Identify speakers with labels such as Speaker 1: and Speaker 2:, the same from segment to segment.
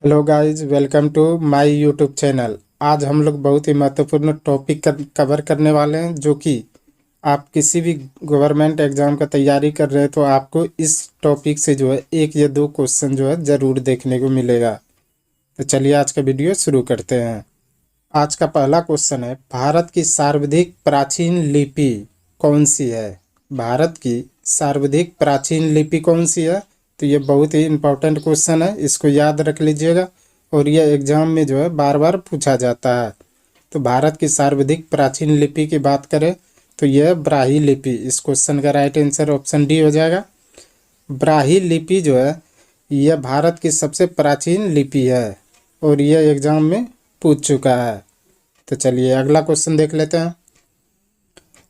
Speaker 1: Hello guys, welcome to my YouTube channel. आज हम लोग बहुत ही महत्वपूर्ण टॉपिक कवर करने वाले हैं, जो कि आप किसी भी गवर्नमेंट एग्जाम का तैयारी कर रहे हैं तो आपको इस टॉपिक से जो है एक या दो क्वेश्चन जो है ज़रूर देखने को मिलेगा। तो चलिए आज का वीडियो शुरू करते हैं। आज का पहला क्वेश्चन है, भारत की सर्वाधिक प्राचीन लिपि कौन सी है? भारत की सर्वाधिक प्राचीन लिपि कौन सी है? तो ये बहुत ही इम्पोर्टेंट क्वेश्चन है, इसको याद रख लीजिएगा और यह एग्जाम में जो है बार बार पूछा जाता है। तो भारत की सर्वाधिक प्राचीन लिपि की बात करें तो यह ब्राह्मी लिपि। इस क्वेश्चन का राइट आंसर ऑप्शन डी हो जाएगा। ब्राह्मी लिपि जो है यह भारत की सबसे प्राचीन लिपि है और यह एग्जाम में पूछ चुका है। तो चलिए अगला क्वेश्चन देख लेते हैं।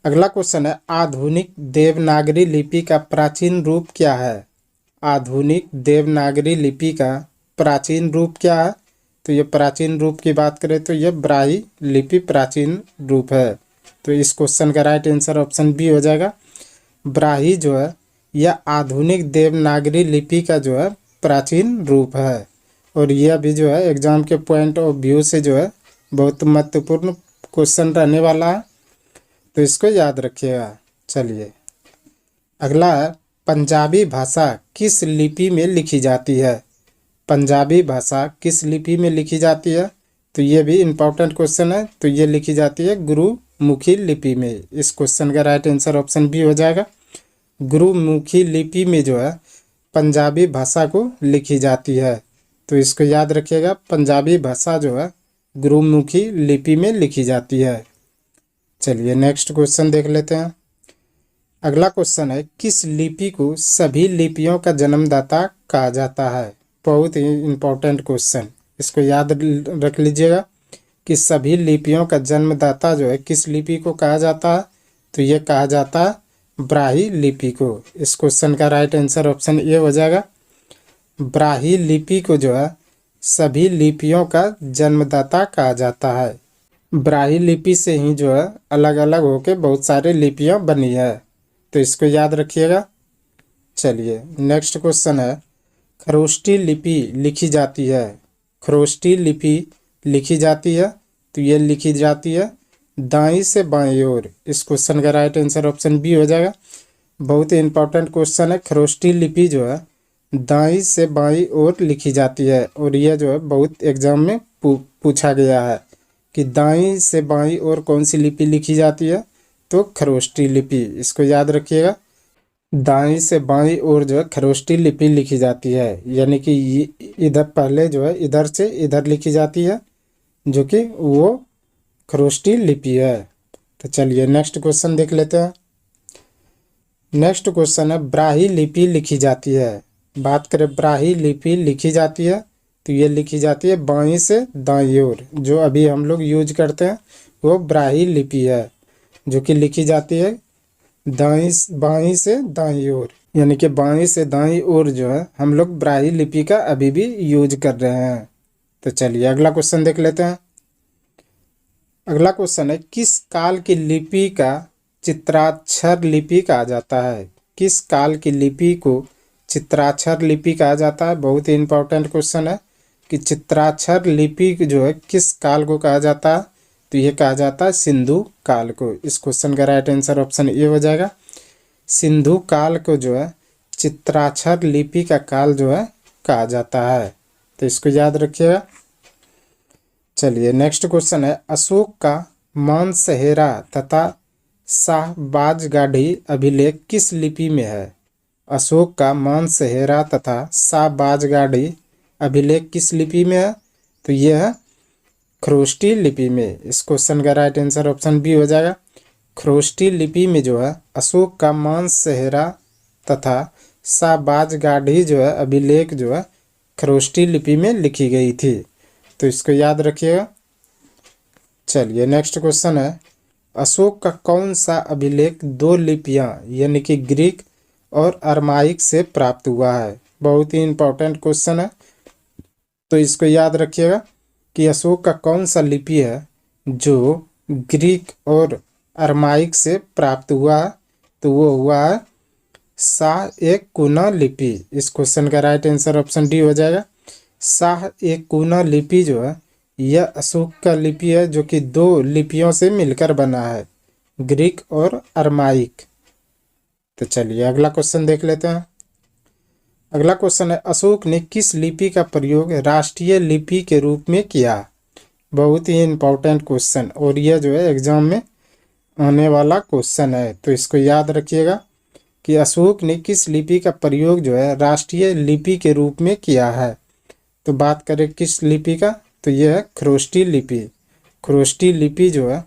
Speaker 1: अगला क्वेश्चन है, आधुनिक देवनागरी लिपि का प्राचीन रूप क्या है? आधुनिक देवनागरी लिपि का प्राचीन रूप क्या है? तो ये प्राचीन रूप की बात करें तो ये ब्राह्मी लिपि प्राचीन रूप है। तो इस क्वेश्चन का राइट आंसर ऑप्शन बी हो जाएगा। ब्राह्मी जो है यह आधुनिक देवनागरी लिपि का जो है प्राचीन रूप है और यह भी जो है एग्जाम के पॉइंट ऑफ व्यू से जो है बहुत महत्वपूर्ण क्वेश्चन रहने वाला है, तो इसको याद रखिएगा। चलिए अगला है, पंजाबी भाषा किस लिपि में लिखी जाती है? पंजाबी भाषा किस लिपि में लिखी जाती है? तो ये भी इम्पोर्टेंट क्वेश्चन है। तो ये लिखी जाती है गुरुमुखी लिपि में। इस क्वेश्चन का राइट आंसर ऑप्शन बी हो जाएगा। गुरुमुखी लिपि में जो है पंजाबी भाषा को लिखी जाती है। तो इसको याद रखिएगा, पंजाबी भाषा जो है गुरुमुखी लिपि में लिखी जाती है। चलिए नेक्स्ट क्वेश्चन देख लेते हैं। अगला क्वेश्चन है, किस लिपि को सभी लिपियों का जन्मदाता कहा जाता है? बहुत ही इम्पोर्टेंट क्वेश्चन, इसको याद रख लीजिएगा कि सभी लिपियों का जन्मदाता जो है किस लिपि को कहा जाता है? तो ये कहा जाता है ब्राह्मी लिपि को। इस क्वेश्चन का राइट आंसर ऑप्शन ए हो जाएगा। ब्राह्मी लिपि को जो है सभी लिपियों का जन्मदाता कहा जाता है। ब्राह्मी लिपि से ही जो है अलग अलग होके बहुत सारी लिपियां बनी है, तो इसको याद रखिएगा। चलिए नेक्स्ट क्वेश्चन है, खरोष्ठी लिपि लिखी जाती है। खरोष्ठी लिपि लिखी जाती है तो ये लिखी जाती है दाईं से बाईं ओर। इस क्वेश्चन का राइट आंसर ऑप्शन बी हो जाएगा। बहुत ही इंपॉर्टेंट क्वेश्चन है। खरोष्ठी लिपि जो है दाईं से बाईं ओर लिखी जाती है और यह जो है बहुत एग्जाम में पूछा गया है कि दाईं से बाईं ओर कौन सी लिपि लिखी जाती है? तो खरोष्ठी लिपि। इसको याद रखिएगा, दाईं से बाईं ओर जो है खरोष्ठी लिपि लिखी जाती है, यानी कि इधर पहले जो है इधर से इधर लिखी जाती है, जो कि वो खरोष्ठी लिपि है। तो चलिए नेक्स्ट क्वेश्चन देख लेते हैं। नेक्स्ट क्वेश्चन है, ब्राह्मी लिपि लिखी जाती है। बात करें ब्राह्मी लिपि लिखी जाती है तो ये लिखी जाती है बाईं से दाईं ओर। जो अभी हम लोग यूज करते हैं वो ब्राह्मी लिपि है, जो कि लिखी जाती है बाईं से दाईं ओर, यानी कि बाईं से दाईं ओर जो है हम लोग ब्राह्मी लिपि का अभी भी यूज कर रहे हैं। तो चलिए अगला क्वेश्चन देख लेते हैं। अगला क्वेश्चन है, किस काल की लिपि का चित्राक्षर लिपि कहा जाता है? किस काल की लिपि को चित्राक्षर लिपि कहा जाता है? बहुत ही इंपॉर्टेंट क्वेश्चन है कि चित्राक्षर लिपि जो है किस काल को कहा जाता है? तो ये कहा जाता है सिंधु काल को। इस क्वेश्चन का राइट आंसर ऑप्शन ए हो जाएगा। सिंधु काल को जो है चित्राक्षर लिपि का काल जो है कहा जाता है, तो इसको याद रखिएगा। चलिए नेक्स्ट क्वेश्चन है, अशोक का मानसहेरा तथा शाहबाजगाढ़ी अभिलेख किस लिपि में है? अशोक का मानसहेरा तथा शाहबाजगाढ़ी अभिलेख किस लिपि में है? तो यह है खरोष्ठी लिपि में। इस क्वेश्चन का राइट आंसर ऑप्शन बी हो जाएगा। खरोष्ठी लिपि में जो है अशोक का मानसहेरा तथा शाहबाजगाढ़ी जो है अभिलेख जो है खरोष्ठी लिपि में लिखी गई थी, तो इसको याद रखिएगा। चलिए नेक्स्ट क्वेश्चन है, अशोक का कौन सा अभिलेख दो लिपियां यानी कि ग्रीक और अरमाइक से प्राप्त हुआ है? बहुत ही इंपॉर्टेंट क्वेश्चन है, तो इसको याद रखिएगा कि अशोक का कौन सा लिपि है जो ग्रीक और अरमाइक से प्राप्त हुआ है? तो वो हुआ है सा एक कुना लिपि। इस क्वेश्चन का राइट आंसर ऑप्शन डी हो जाएगा। शाह ए कूना लिपि जो है यह अशोक का लिपि है जो कि दो लिपियों से मिलकर बना है, ग्रीक और अरमाइक। तो चलिए अगला क्वेश्चन देख लेते हैं। अगला क्वेश्चन है, अशोक ने किस लिपि का प्रयोग राष्ट्रीय लिपि के रूप में किया? बहुत ही इंपॉर्टेंट क्वेश्चन, और यह जो है एग्जाम में आने वाला क्वेश्चन है, तो इसको याद रखिएगा कि अशोक ने किस लिपि का प्रयोग जो है राष्ट्रीय लिपि के रूप में किया है। तो बात करें किस लिपि का, तो यह है खरोष्टी लिपि। खरोष्टी लिपि जो है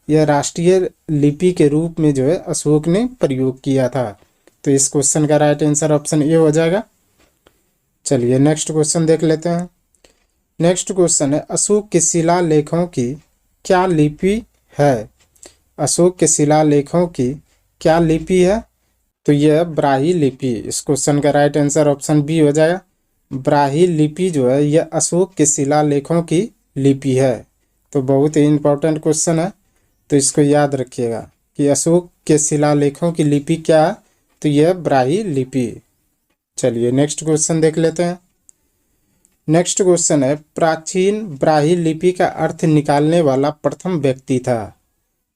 Speaker 1: यह राष्ट्रीय लिपि के रूप में जो है अशोक ने प्रयोग किया था। तो इस क्वेश्चन का राइट आंसर ऑप्शन ए हो जाएगा। चलिए नेक्स्ट क्वेश्चन देख लेते हैं। नेक्स्ट क्वेश्चन है, अशोक के शिलालेखों की क्या लिपि है? अशोक के शिलालेखों की क्या लिपि है? तो यह ब्राही लिपि। इस क्वेश्चन का राइट आंसर ऑप्शन बी हो जाएगा। ब्राही लिपि जो है यह अशोक के शिलालेखों की लिपि है। तो बहुत ही इंपॉर्टेंट क्वेश्चन है, तो इसको याद रखिएगा कि अशोक के शिलालेखों की लिपि क्या है, तो यह ब्राही लिपि। चलिए नेक्स्ट क्वेश्चन देख लेते हैं। नेक्स्ट क्वेश्चन है, प्राचीन ब्राही लिपि का अर्थ निकालने वाला प्रथम व्यक्ति था।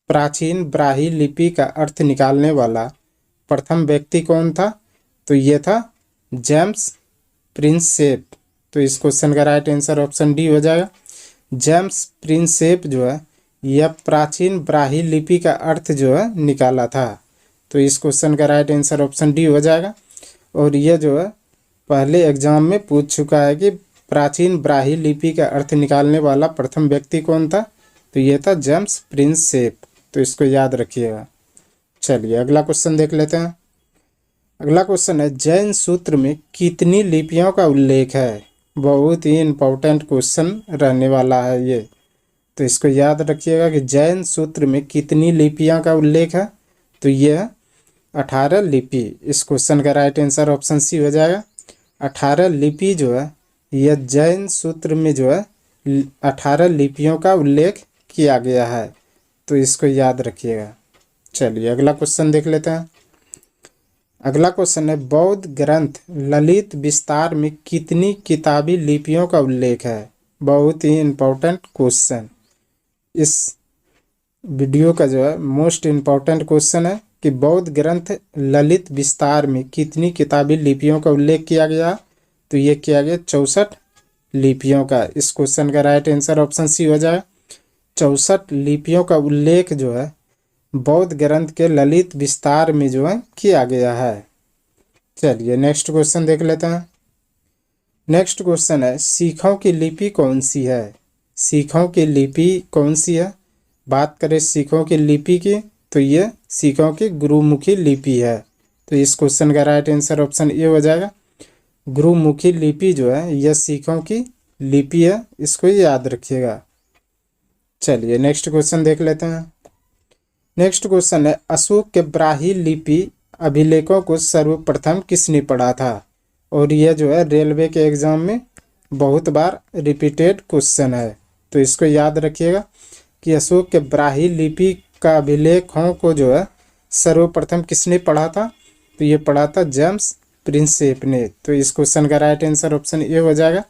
Speaker 1: प्राचीन ब्राही लिपि का अर्थ निकालने वाला प्रथम व्यक्ति कौन था? तो यह था जेम्स प्रिंसेप। तो इस क्वेश्चन का राइट आंसर ऑप्शन डी हो जाएगा। जेम्स प्रिंसेप जो है यह प्राचीन ब्राही लिपि का अर्थ जो है निकाला था। तो इस क्वेश्चन का राइट आंसर ऑप्शन डी हो जाएगा। और यह जो है पहले एग्जाम में पूछ चुका है कि प्राचीन ब्राही लिपि का अर्थ निकालने वाला प्रथम व्यक्ति कौन था? तो यह था जेम्स प्रिंसेप। तो इसको याद रखिएगा। चलिए अगला क्वेश्चन देख लेते हैं। अगला क्वेश्चन है, जैन सूत्र में कितनी लिपियों का उल्लेख है? बहुत ही इंपॉर्टेंट क्वेश्चन रहने वाला है ये, तो इसको याद रखिएगा कि जैन सूत्र में कितनी लिपियों का उल्लेख है? तो यह 18 लिपि। इस क्वेश्चन का राइट आंसर ऑप्शन सी हो जाएगा। 18 लिपि जो है यह जैन सूत्र में जो है 18 लिपियों का उल्लेख किया गया है। तो इसको याद रखिएगा। चलिए अगला क्वेश्चन देख लेते हैं। अगला क्वेश्चन है, बौद्ध ग्रंथ ललित विस्तार में कितनी किताबी लिपियों का उल्लेख है? बहुत ही इंपॉर्टेंट क्वेश्चन। इस वीडियो का जो है मोस्ट इम्पॉर्टेंट क्वेश्चन है कि बौद्ध ग्रंथ ललित विस्तार में कितनी किताबी लिपियों का उल्लेख किया गया? तो ये किया गया 64 लिपियों का। इस क्वेश्चन का राइट आंसर ऑप्शन सी हो जाए। 64 लिपियों का उल्लेख जो है बौद्ध ग्रंथ के ललित विस्तार में जो है किया गया है। चलिए नेक्स्ट क्वेश्चन देख लेते हैं। नेक्स्ट क्वेश्चन है, सिखों की लिपि कौन सी है? सिखों की लिपि कौन सी है? बात करें सिखों की लिपि की, तो ये सिखों की गुरुमुखी लिपि है। तो इस क्वेश्चन का राइट आंसर ऑप्शन ए हो जाएगा। गुरुमुखी लिपि जो है यह सिखों की लिपि है, इसको याद रखिएगा। चलिए नेक्स्ट क्वेश्चन देख लेते हैं। नेक्स्ट क्वेश्चन है, अशोक के ब्राही लिपि अभिलेखों को सर्वप्रथम किसने पढ़ा था? और यह जो है रेलवे के एग्जाम में बहुत बार रिपीटेड क्वेश्चन है, तो इसको याद रखिएगा कि अशोक के ब्राही लिपि का अभिलेखों को जो है सर्वप्रथम किसने पढ़ा था? तो ये पढ़ा था जेम्स प्रिंसेप ने। तो इस क्वेश्चन का राइट आंसर ऑप्शन ए हो जाएगा।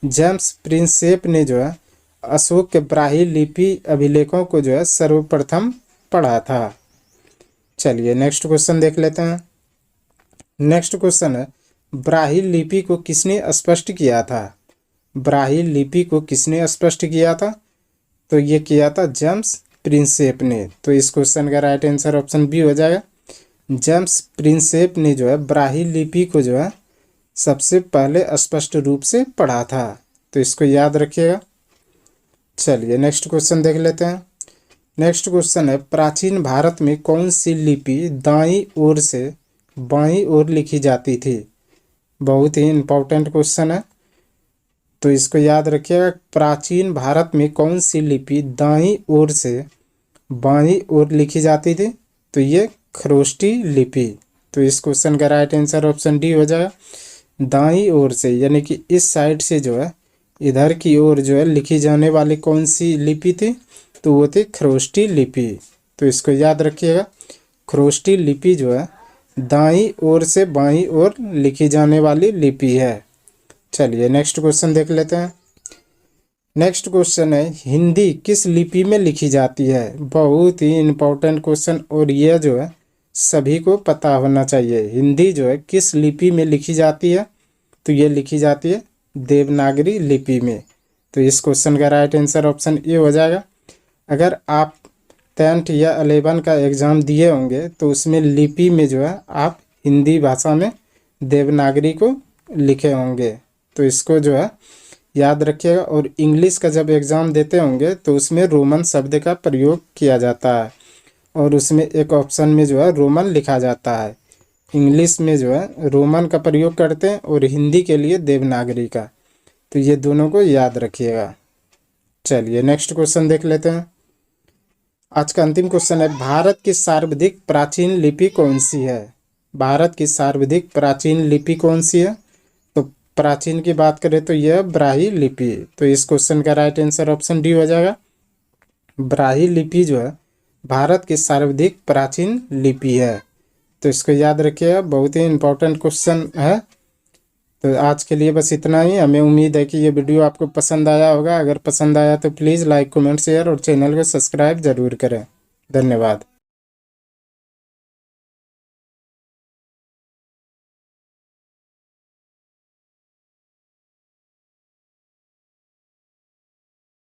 Speaker 1: जेम्स प्रिंसेप ने जो है अशोक के ब्राही लिपि अभिलेखों को जो है सर्वप्रथम पढ़ा था। चलिए नेक्स्ट क्वेश्चन देख लेते हैं। नेक्स्ट क्वेश्चन है, ब्राही लिपि को किसने स्पष्ट किया था? ब्राही लिपि को किसने स्पष्ट किया था? तो ये किया था जेम्स प्रिंसेप ने। तो इस क्वेश्चन का राइट आंसर ऑप्शन बी हो जाएगा। जेम्स प्रिंसेप ने जो है ब्राही लिपि को जो है सबसे पहले स्पष्ट रूप से पढ़ा था। तो इसको याद रखिएगा। चलिए नेक्स्ट क्वेश्चन देख लेते हैं। नेक्स्ट क्वेश्चन है, प्राचीन भारत में कौन सी लिपि दाईं ओर से बाईं ओर लिखी जाती थी? बहुत ही इंपॉर्टेंट क्वेश्चन है, तो इसको याद रखिएगा। प्राचीन भारत में कौन सी लिपि दाईं ओर से बाईं ओर लिखी जाती थी? तो ये खरोष्टी लिपि। तो इस क्वेश्चन का राइट आंसर ऑप्शन डी हो जाएगा। दाईं ओर से यानी कि इस साइड से जो है इधर की ओर जो है लिखी जाने वाली कौन सी लिपि थी? तो वो थी खरोष्टी लिपि। तो इसको याद रखिएगा। खरोष्टी लिपि जो है दाईं ओर से बाईं ओर लिखी जाने वाली लिपि है। चलिए नेक्स्ट क्वेश्चन देख लेते हैं। नेक्स्ट क्वेश्चन है, हिंदी किस लिपि में लिखी जाती है? बहुत ही इम्पोर्टेंट क्वेश्चन, और यह जो है सभी को पता होना चाहिए। हिंदी जो है किस लिपि में लिखी जाती है? तो ये लिखी जाती है देवनागरी लिपि में। तो इस क्वेश्चन का राइट आंसर ऑप्शन ए हो जाएगा। अगर आप 10th या 11 का एग्ज़ाम दिए होंगे तो उसमें लिपि में जो है आप हिंदी भाषा में देवनागरी को लिखे होंगे, तो इसको जो है याद रखिएगा। और इंग्लिश का जब एग्ज़ाम देते होंगे तो उसमें रोमन शब्द का प्रयोग किया जाता है, और उसमें एक ऑप्शन में जो है रोमन लिखा जाता है। इंग्लिश में जो है रोमन का प्रयोग करते हैं और हिंदी के लिए देवनागरी का, तो ये दोनों को याद रखिएगा। चलिए नेक्स्ट क्वेश्चन देख लेते हैं। आज का अंतिम क्वेश्चन है, भारत की सर्वाधिक प्राचीन लिपि कौन सी है? भारत की सर्वाधिक प्राचीन लिपि कौन सी है? तो प्राचीन की बात करें तो यह ब्राह्मी लिपि। तो इस क्वेश्चन का राइट आंसर ऑप्शन डी हो जाएगा। ब्राह्मी लिपि जो है भारत की सर्वाधिक प्राचीन लिपि है, तो इसको याद रखिएगा, बहुत ही इंपॉर्टेंट क्वेश्चन है। तो आज के लिए बस इतना ही। हमें उम्मीद है कि ये वीडियो आपको पसंद आया होगा। अगर पसंद आया तो प्लीज़ लाइक, कमेंट, शेयर और चैनल को सब्सक्राइब ज़रूर करें। धन्यवाद।